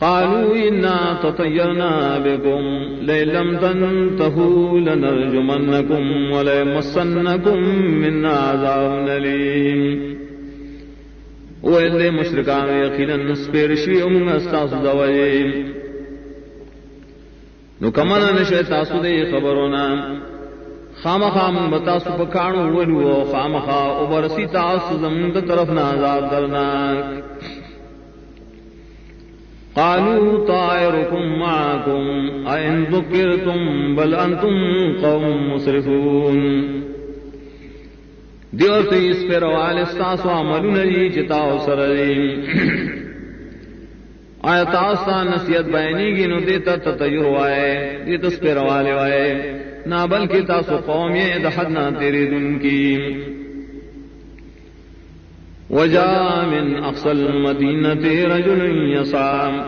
قالوا إنا تطيرنا بكم لئن لم تنتهوا لنرجمنكم وليمسنكم منا عذاب أليم وإلي مشركان يقينا سپیرشی ام استاسو دوئی نو کمانا نشے تاسو دے خبرونا خامخا من بتاسو پکانو ولو خامخا اوبرسی تاسو زمد طرف عذاب درناک قالوا طائركم معكم أئن ذكرتم بل أنتم قوم مسرفون دیو تی اس پر وال استاسو عملون جی چتاو سرری آیا تاستا نصیحت بیانی گی نو دیتا تطیر وائے دیتا اس پر والے وائے نا بلکہ تاسو قوم یہ دحدنا تیری دن کی وجاء من أقصى المدينة رجل يسعى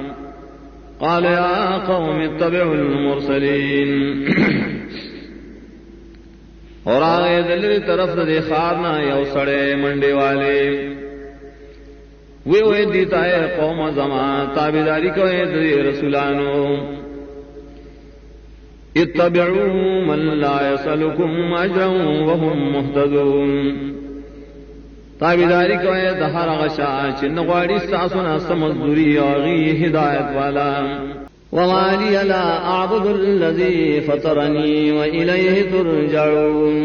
قال يا قوم اتبعوا المرسلين اور آگے دلری طرف دے خارنا یو سڑے منڈے والے وے دیتا ہے قوم زمان تابداری کو دے رسولانو اتبعوا من لا يسألكم أجرا وهم مهتدون تابداری کو ہے دہر غشا چن غواڑی ساسنا سمزدوری آغی ہدایت والا وما لی لا اعبد الذی فطرنی وإلیہ ترجعون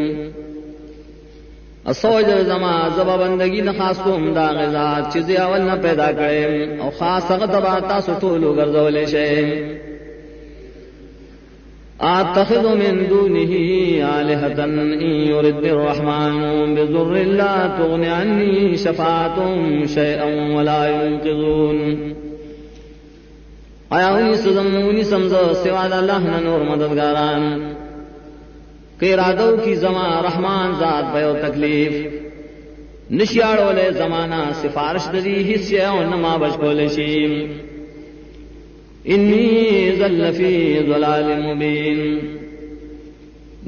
السوج زما زبا بندگی نخاص کو امدا غزات چیزی اول نہ پیدا کرے او خاص غتبا تاسو ټولو ګرځولې شي اتخذ من دونه آلهة إن يرد الرحمن بضر لا تغن عني شفاعتهم شيئا ولا ينقذون آیا انہی سمزو سواد اللہ نہ نور مددگاران کہ ارادو کی زمان رحمان ذات بیو تکلیف نشیاڑو لے زمانہ سفارش دری حصے ونما بچکو لشیم انی ذل فی ضلال مبین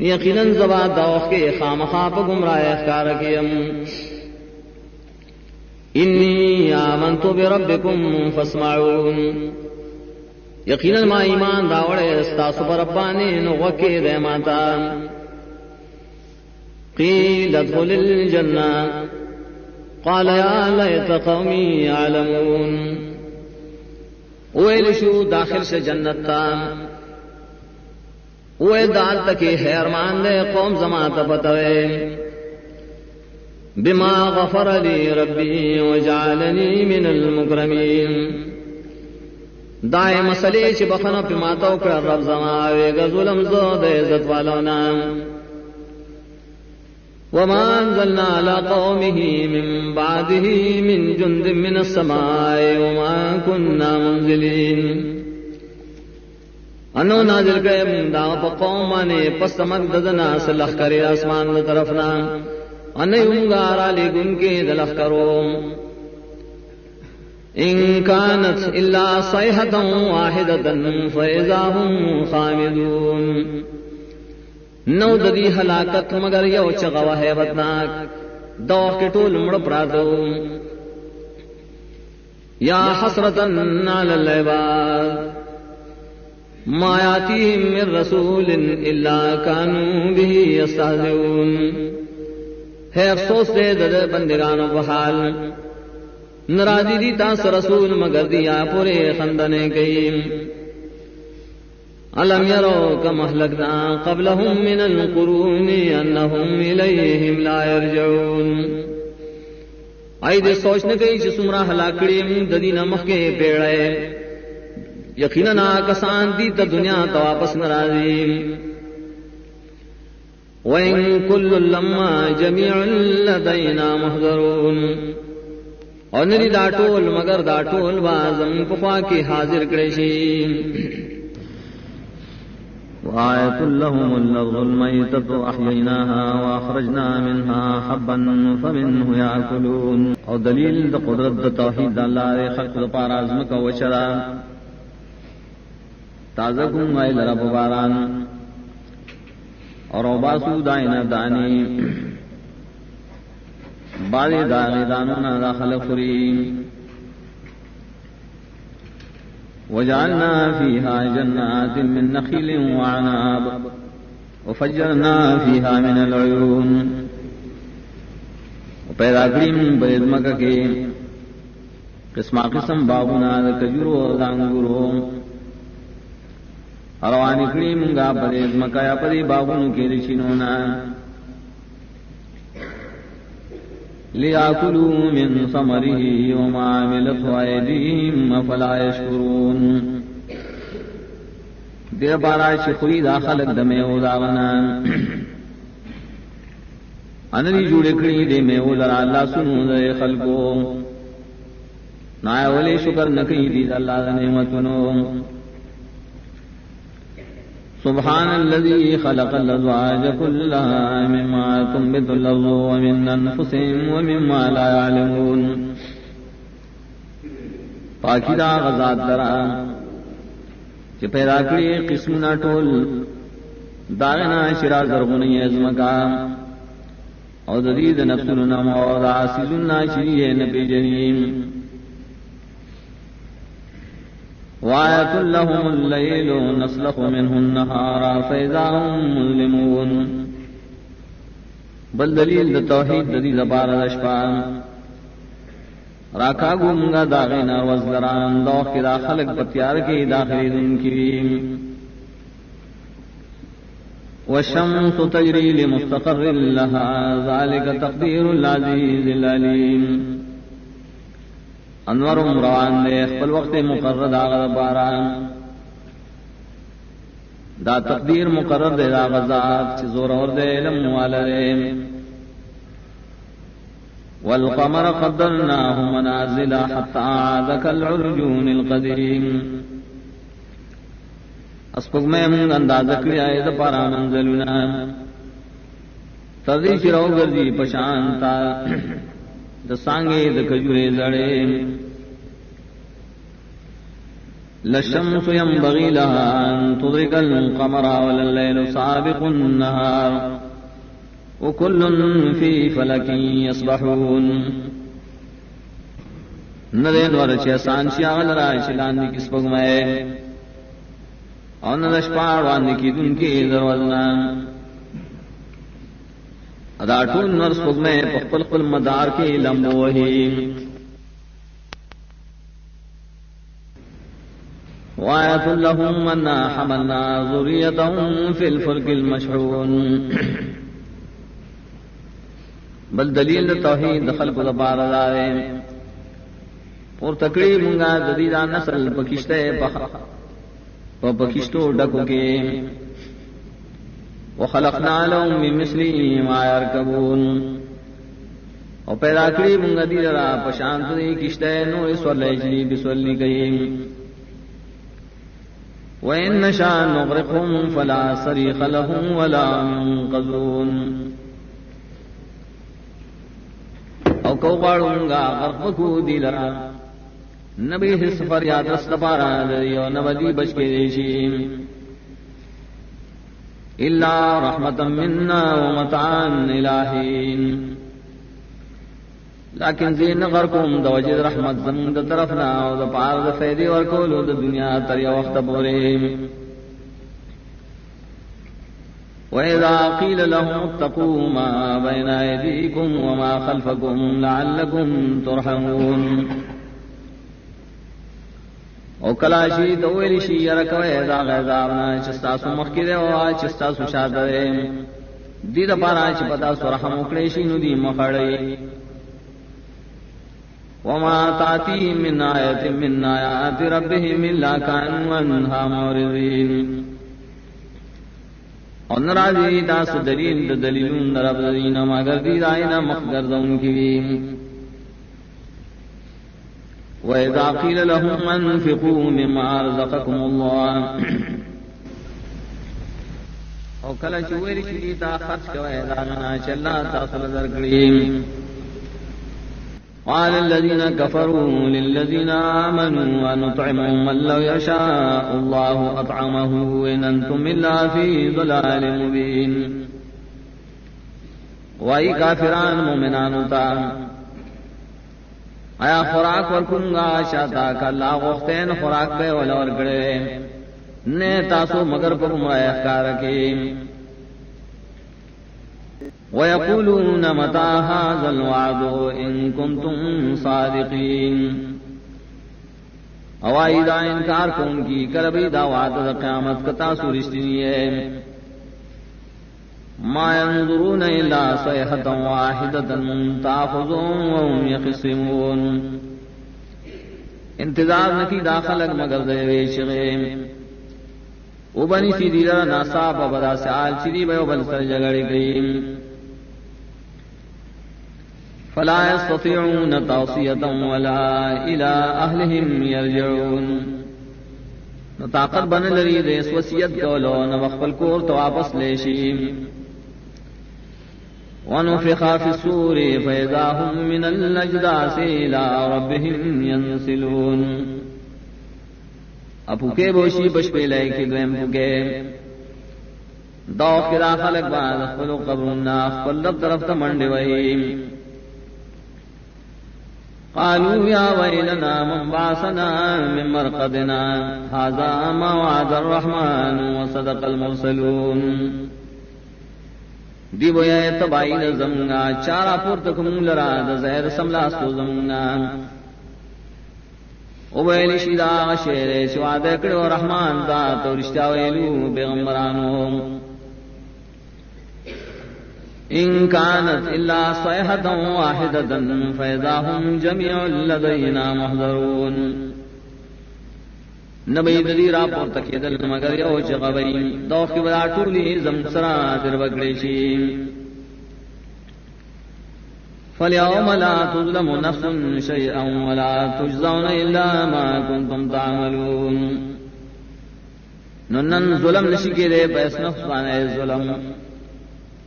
یقیناً زبا دوخ کے خامخا پا گمراہ اخکار کیم انی آمنت بربکم فاسمعون یقیناً ما ایمان داوڑے استاسو پر ربانی نغوکی دے ماتا قیل ادخل الجنہ قال یا لیت قومی یعلمون اویل شو داخل سے جنت تا اوے دال تکی حیرمان دے قوم زمانتا بتوے بما غفر لی ربی وجعلنی من المکرمین دائے مسئلے چی بخنا پی ماتو کر رب زماوے گا ظلم زود عزت والونا وما انزلنا على قومه من بعده من جند من السماء وما كنا منزلين انو نازل گئے من دا پا قومانے پس سمک ددنا سلخ کرے آسمان دا طرفنا انہی گارا لے گن کے دلخ کرو ان كانت الا صيحة واحدة فإذا هم خامدون نو ددی ہلاکت مگر یو چغوا ہیبتناک دوخ کے ٹول مڑ پراتو یا حسرتن علی العباد ما یاتیہم من رسول الا کانوا به یستہزئون ہے افسوس دے دد بندگانوں کو حال ناراضی دی تاس رسول مگر دیا پورے خندنے گئی أَلَمْ يَرَوْا كَمْ أَهْلَكْنَا قَبْلَهُمْ مِنَ الْقُرُونِ أَنَّهُمْ إِلَيْهِمْ لَا يَرْجِعُونَ آئی دے سوچنے گئی چھ سمرا ہلاکڑی ددینا مخکے پیڑے یقیناً کسان دی تا دنیا تا واپس نرازی وَإِن كُلٌّ لَمَّا جَمِيعٌ لَدَيْنَا مُحْضَرُونَ اور نری دا ٹول مگر دا ٹول بازم پخوا کی حاضر کرشی وآية لهم الأرض الميتة أحييناها وأخرجنا منها حبا فمنه يأكلون اور دلیل دا قدرت دا توحید اللہ دے خلق دا پارازم کا وشرا تازہ کن غیل رب باران اور عباسو دائنا دانی باری داغی دانونا داخل خریم وجعلنا فيها جنات من نخيل وعناب وفجرنا فيها من العيون وپیدا کریم بریدمکہ کے قسم قسم باغنا کجورو دانگورو روان کریم گا بریدمکہ یا پری باغن کے رچینونا لِيَأْكُلُوا مِنْ ثَمَرِهِ وَمَا عَمِلَتْهُ أَيْدِيهِمْ أَفَلَا يَشْكُرُونَ دیر بارا شخوی دا خلق دمے او داغنا انری جوڑے کری دے میں او در اللہ سنو دے خلقو نائے ولی شکر نکی دید اللہ دا نعمتنو سبحان الذي خلق الأزواج كلها مما تنبت الأرض ومن أنفسهم ومما لا يعلمون پاکی دا غزات درا چی پیدا کری قسمنا ٹول داغنا شرا زرغنی ازمکا او ددید نفسنا موضع سیزنا شریع نبی جنیم وآية لهم الليل نسلخ منه النهار فإذا هم مظلمون بل دلیل دا توحید ددی زبار دشپان راکاگو منگا داغینا وزدران دوخ کی دا خلق پتیار کی داخلی دن کی والشمس تجری لمستقر لها ذلك تقدیر العزیز العلیم انور روان دے خپل وقت مقرر دا غباران دا تقدیر مقرر دے دا غزات چی زور اور دے علم والدے والقمر قدرناه منازل حتى عاد كالعرجون القديم اسپگ میں من انداز کری آئے دا پارا منزلنا تردی شروع گردی پشانتا د سانگے د کجورے زڑے للشمس ينبغي لها ان تدرك القمر والليل سابق النهار وكل في فلك يسبحون ندین ورچ آسان شیاغل راشلان دی کس پگمائے اور ندشپار واندی کی دن کی دروازنا ادا ٹول نرس پگ میں پخپل قل مدار کے لمبو وہی وآیت لهم منا حملنا ذریتهم فی الفلک المشحون بل دلیل توحید خلق دبار دارے اور تکڑی منگا ددیدہ نسل پکشتے پکشتو ڈکو کے وخلقنا لهم من مثله ما يركبون او پیدا کری منگا دی را پشانت دی کشتے نو اسولی جلی بسولی گئی وَإِن نَّشَاءْ نُغْرِقْهُمْ فَلَا صَرِيخَ لَهُمْ وَلَا يُنقَذُونَ او کو باڑونگا غرق کو دی لرا نبی حس فریاد رست پارا دیو نبدی بچ کے دیشی إلا رحمة منا ومتعا إلى حين لیکن زین غرکم د وجد رحمت زمون د طرفنا او د پار د فیدی ورکولو د دنیا تر یو وخت پورې وَإِذَا قِيلَ لَهُمُ اتَّقُوا مَا بَيْنَ أَيْدِيكُمْ وَمَا خَلْفَكُمْ لَعَلَّكُمْ تُرْحَمُونَ او کلاشی تو ویلی شی یرکوی دا غیظارنا چستاسو مخکده و چستاسو شادره دی دا پارا چی پتا سو رحم اکڑیشی نو دی مخڑی وما تاتی من آیت من آیات ربهم الا کانوا عنها معرضین اور نرازی تاس دلیل دا دلیلون دا رب دین مگر دی دائنا مخگردون کی وَإِذَا قِيلَ لَهُمْ أَنفِقُوا مِمَّا رَزَقَكُمُ اللَّهُ او کلا چوری چلی تا خرچ کوئے دانا چلا تاصل درکڑیم قال الذين كفروا للذين آمنوا أنطعم من لو يشاء الله أطعمه إن أنتم إلا في ضلال مبين وأي كافران مؤمنان تا آیا خوراک ورکنگا شاتا کاللہ غختین خوراک بے والا ورکڑے نے تاسو مگر پر گمراہ اخکار کی وَيَقُولُونَ مَتَى هَذَا الْوَعْدُ إِن كُنتُمْ صَادِقِينَ اوائی دا انکار کون کی کربی دا وعد دا قیامت کتا سورشتنی ہے ما ينظرون إلا صيحة واحدة تأخذهم وهم يخصمون انتظار نکی داخلق مگر دے شغیم او بنی سی دیدر ناصاب بدا سعال چیدی بیو بلسر جگڑی گئیم فلا يستطيعون توصية ولا إلى أهلهم يرجعون نطاقت بن لری دیس وسیعت کولو نوخفل کور تو واپس لیشیم ونفخ في الصور فإذا هم من الأجداث إلى ربهم ينسلون اپو کے بوشی بشپے لے کے دویم پوکے دوخ کے داخلق بعد اخفلو قبرنا اخفل رب طرف تمنڈ وحیم قالوا يا ويلنا من بعثنا من مرقدنا هذا ما وعد الرحمن وصدق المرسلون دی بویا تباین زمنا چارا پورتکم لرا د زہر سملاستو زمنا او ویلی شیدا شیر شوا دکڑو رحمان ذات و رشتہ ویلو پیغمبرانو ان كانت الا صيحة واحدة فاذا هم جميع لدينا محضرون نبی دلی را پور تکیدل مگر یو چغبی دوخ کی بدا ٹولی زمسرا در بکڑیشی فَالْيَوْمَ لَا تُظْلَمُ نَفْسٌ شَيْئًا وَلَا تُجْزَوْنَ إِلَّا مَا كُنْتُمْ تَعْمَلُونَ ننن ظلم نشی کے دے پیس نفس بانے ظلم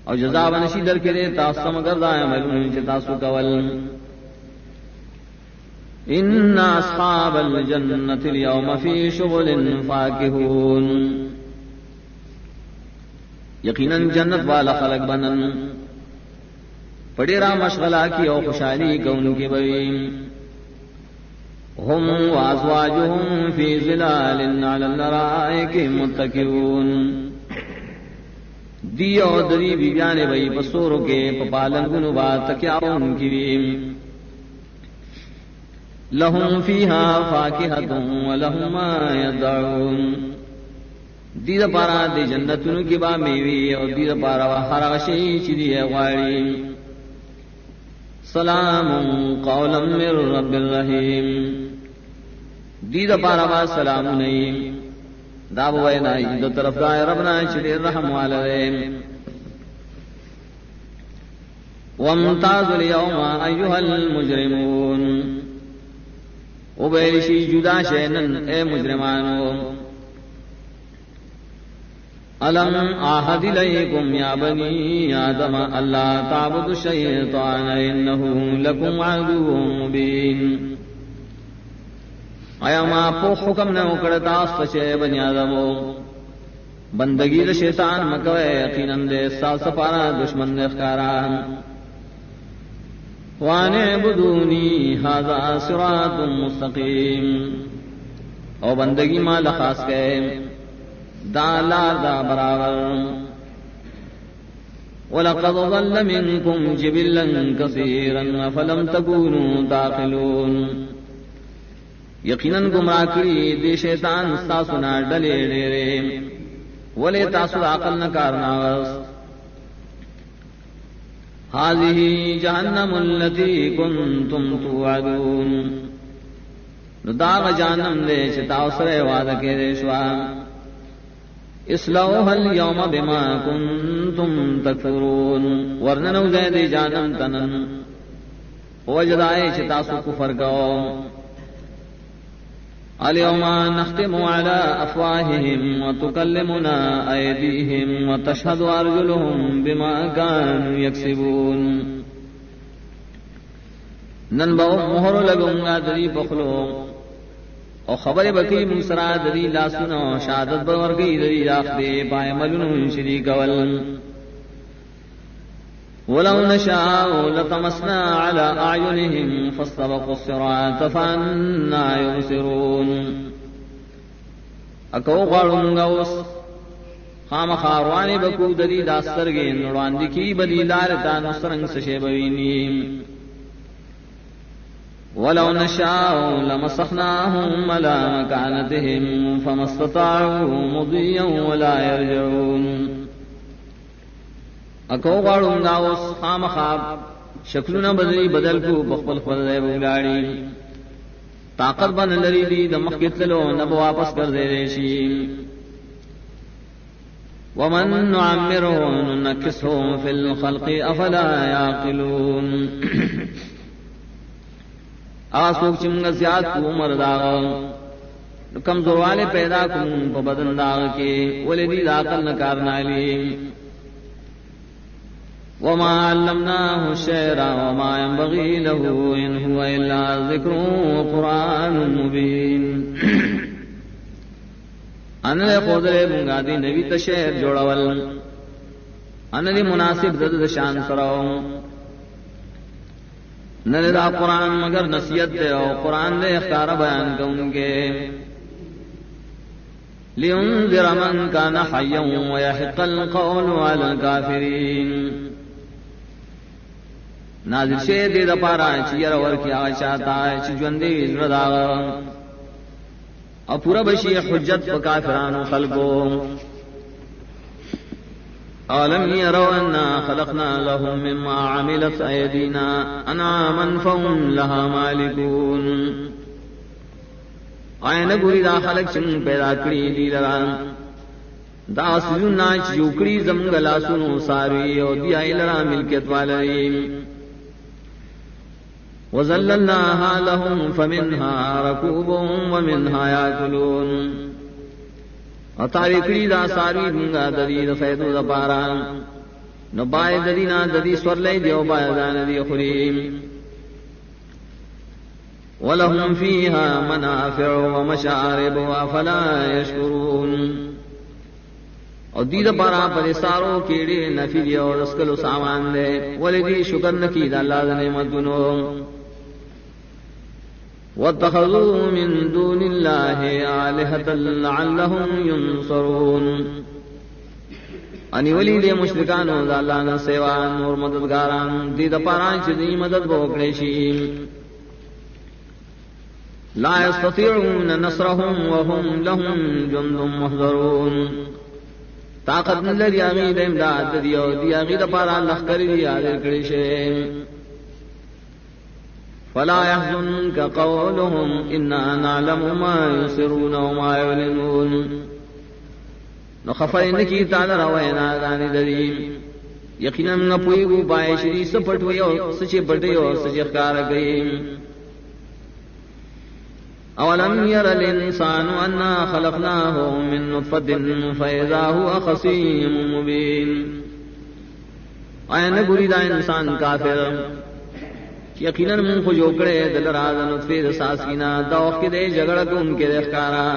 اور جزا بنشی در کے دے تاسم گردہ عملون چتاسو کول ان اصحاب الجنة اليوم في شغل فاكهون یقینا جنت والا خلق بنن پڑیرا مشغلہ کی او خوشحالی کون کی بویم هم وازواجهم في ظلال على الارائك متكئون دی او دری بیان بھئی پسورو کے پپالنگنو با تکیاون کی بیم لهم فيها فاكهة ولهم ما يدعون دید پارا دی جنتونو کی با میوی اور دید پارا ہر غشی چیدی ہے غاری سلام قولا من رب الرحیم دید پارا با سلام نہیں داب وینا دو طرف دائے ربنا چلی الرحم والدین وامتاز اليوم ایها المجرمون او بیشی جدا شینن اے مجرمانو الم آہد الیکم یا بنی آدم اللہ تعبدوا الشیطان انہو لکم عدو مبین آیا ما پو حکم نہ اکڑتا استشے بنی آدمو بندگی دا شیطان مکوے یقیناً دے سال سپارا دشمن دے اخکارا وَأَنِ اعْبُدُونِي هَذَا صِرَاطٌ مُسْتَقِيمٌ او بندگی مال خاص کے دا لار دا برابر وَلَقَدْ ضَلَّ مِنْكُمْ جِبِلًّا كَثِيرًا فَلَمْ تَكُونُوا تَعْقِلُونَ یقیناً گمراہ کری دے شیطان ستاسونا ڈلے ڈیرے ولے تاسو عقل نہ کارنا وست هذه جهنم التي كنتم توعدون نداغ جہنم دے چتاوسر وعدہ کے دیشوا اصلوها اليوم بما كنتم تكفرون ورننو زید جہنم تنن وجدائے چتاسو کفر گو اليوم نختم على أفواههم وتكلمنا أيديهم وتشهد أرجلهم بما كانوا يكسبون ننبو مہر لگونگا دری پخلو او خبر بکی منسرا دری لاسونا شہادت بورگی دری راخ دے پائے ملون شریک ول ولو نشاء لطمسنا على أعينهم فاستبقوا الصراط فأنى يبصرون اکو غړم غوس خام خاروانی بکو ددی داسترګې نړوان دي کی بدی لار تا نصرنګ سشه بوینی ولو نشاء لمسخناهم على مكانتهم فما استطاعوا مضيا ولا يرجعون اکو غړم غوس خام خاب شکلونه بدل کو بخبل خپل دی ولاړی طاقت بن لري دي د مخکتلو نه واپس کر دې شي ومن نعمره ننكسه في الخلق افلا يعقلون آسوک چمغ زیات کو عمر دا کمزور والے پیدا کوم په بدن دا کې ولدي عقل نه کار نه لې وما علمناه الشعر وما ينبغي له إن هو إلا ذكر وقرآن مبين أنا خود له مونږه دي نبی ته شعر جوړول أنا دي مناسب د شان سره نه دا قرآن مگر نصیحت دی او قرآن دې اختیار بیان کوونکې لينذر من كان حيا ويحق القول على الكافرين نازل شه دې د پاره چې ير ورکی آشاتا چې ژوندې زړه دا او پورا بشي حجت په کافرانو خلقو أولم يروا أنا خلقنا لهم مما عملت أيدينا أنعاما فهم لها مالكون آئین گوری دا خلق چن پیدا کری دی لران دا سجننا چوکڑی زمگلا سنو ساروی او دی آئی لرا ملکت والریم وزللناها لهم فمنها ركوبهم ومنها ياكلون اتاری کړي دا ساروی دنګا ددی د فیدو د پارا نو بای ددینا ددی سورلې دیو بای دان دی خوري ولهم فيها منافع ومشارب افلا يشكرون او دې د پارا پر سارو کېړي نفي دی او رسکلو سامان دې ولې شکر نکي د الله د نعمتونو واتخذوا من دون الله آلهة لعلهم ينصرون اني ولي دې مشرکانو د الله نه سیوا نور مددګاران دې د پاره چې دې مدد وکړي شي لا يستطيعون نصرهم وهم لهم جند محضرون طاقت الذي امید امداد دې او دې هغه د پاره لخر دې حاضر کړي شي فلا يحزنك قولهم إنا نعلم ما يسرون وما يعلنون نخفين کی تعالی روینا دانی دری یقینا نپویگو پای شری سپټویو سچې پټیو سچې ښکار کوي اولم ير الانسان انا خلقناه من نطفه فاذا هو خصيم مبين اين ګوري دا انسان کافر یقینا من خو جوړ کړي دل راز نطفه د ساسینا دا وخت دې جګړه کوونکې د ښکارا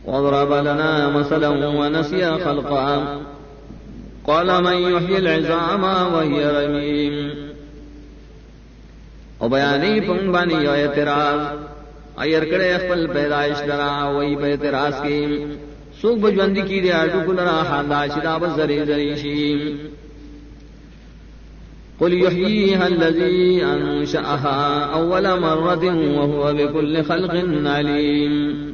وضرب لنا مثلا ونسي خلقا قال من يحيي العظام وهي رميم او بیانې پم باندې یو اعتراض ایر کړي خپل پیدائش درا وای په اعتراض کې څوک بجوندي کې دې اډو کولرا حالا شدا بزري زري شي قل يحييها الذي أنشأها أول مرة وهو بكل خلق عليم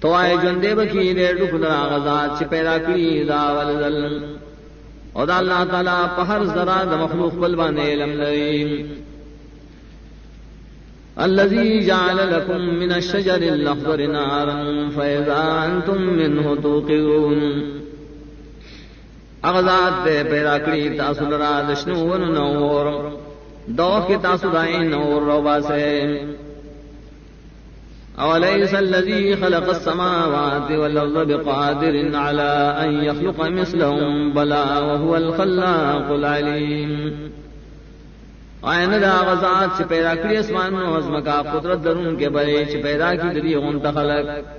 توای جوندې بکی دې ډوکل غزاد چې پیدا کړی دا ولدل او دا الله تعالی په هر ذره د مخلوق بل باندې علم لري الذي جعل لكم من الشجر الأخضر نارا فإذا أنتم منه توقدون اغزاد دے پیدا کری تاسو لرا دشنو ونو نور دوخ کی تاسو دائن نور روبا سے اولیس الذی خلق السماوات والارض بقادر على ان يخلق مثلهم بلا وهو الخلاق العلیم آئین دا اغزاد چھ پیدا کری اسمان و عظمکا قدرت درون کے بلے چھ پیدا کی دری غنت خلق